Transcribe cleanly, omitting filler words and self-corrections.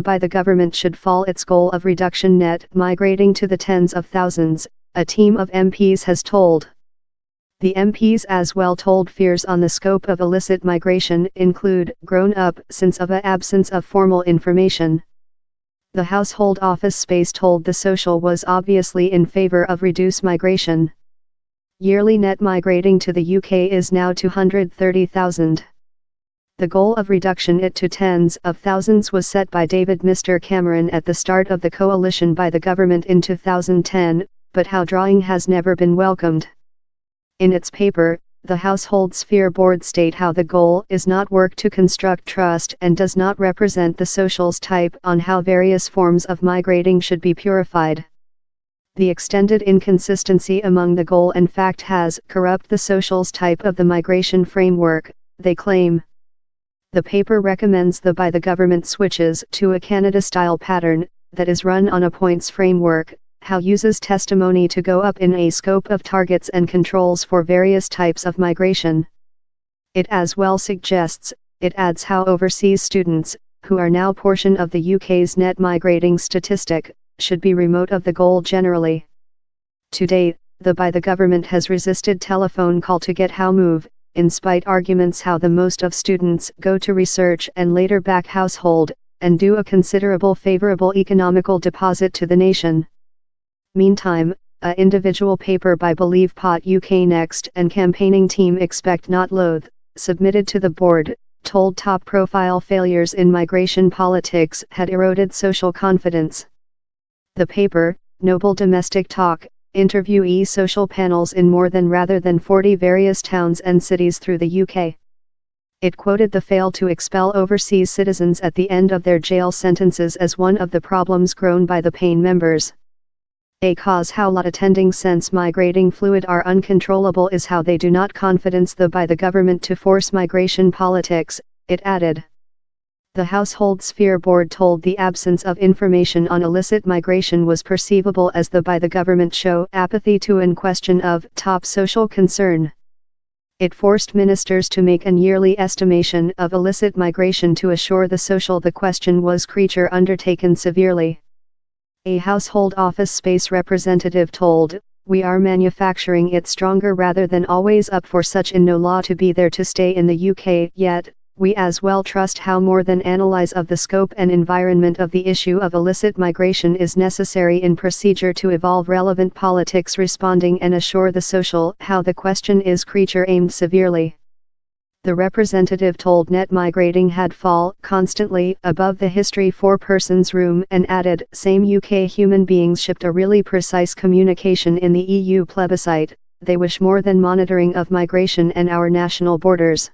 by the government should fall its goal of reduction net migrating to the tens of thousands, a team of MPs has told. The MPs as well told fears on the scope of illicit migration include grown up since of a absence of formal information. The Household Office Space told the Social was obviously in favor of reduce migration. Yearly net migrating to the UK is now 230,000. The goal of reduction it to tens of thousands was set by David Mr. Cameron at the start of the coalition by the government in 2010, but how drawing has never been welcomed. In its paper, the Household Sphere Board state how the goal is not work to construct trust and does not represent the Social's type on how various forms of migrating should be purified. The extended inconsistency among the goal and fact has corrupt the Social's type of the migration framework, they claim. The paper recommends by the government switches to a Canada-style pattern, that is run on a points framework, how uses testimony to go up in a scope of targets and controls for various types of migration. It as well suggests, it adds how overseas students, who are now portion of the UK's net migrating statistic, should be remote of the goal generally. To date, by the government has resisted telephone call to get how move, in spite arguments how the most of students go to research and later back household, and do a considerable favorable economical deposit to the nation. Meantime, a individual paper by Believe Pot UK Next and campaigning team Expect Not Loathe, submitted to the board, told top profile failures in migration politics had eroded social confidence. The paper, Noble Domestic Talk, interviewee social panels in more than rather than 40 various towns and cities through the UK. It quoted the fail to expel overseas citizens at the end of their jail sentences as one of the problems grown by the PAIN members. A cause how lot attending sense migrating fluid are uncontrollable is how they do not confidence by the government to force migration politics, it added. The Household Sphere Board told the absence of information on illicit migration was perceivable as by the government show apathy to an question of top social concern. It forced ministers to make an yearly estimation of illicit migration to assure the Social the question was creature undertaken severely. A Household Office Space representative told, "We are manufacturing it stronger rather than always up for such in no law to be there to stay in the UK, yet, we as well trust how more than analyze of the scope and environment of the issue of illicit migration is necessary in procedure to evolve relevant politics responding and assure the Social how the question is creature aimed severely." The representative told net migrating had fall constantly above the history for persons room and added same UK human beings shipped a really precise communication in the EU plebiscite, they wish more than monitoring of migration and our national borders.